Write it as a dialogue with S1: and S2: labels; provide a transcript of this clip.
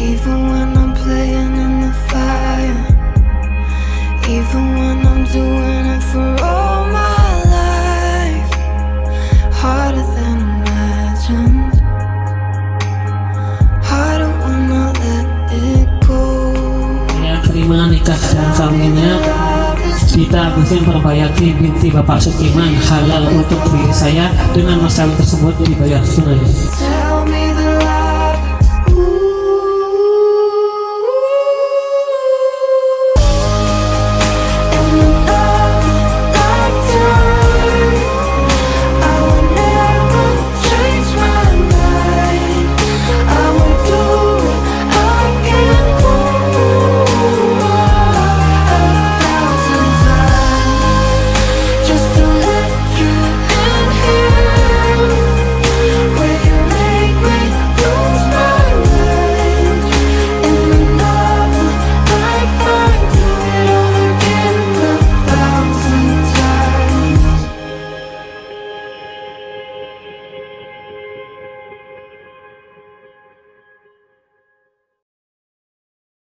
S1: Even when I'm playing in the fire, even when I'm doing it for all my life, harder than imagined, harder when I let it go.
S2: Saya terima nikah dan kawinnya Dita Agustin Perbayati binti Bapak Sukiman halal untuk diri saya dengan mas kawin tersebut dibayar tunai.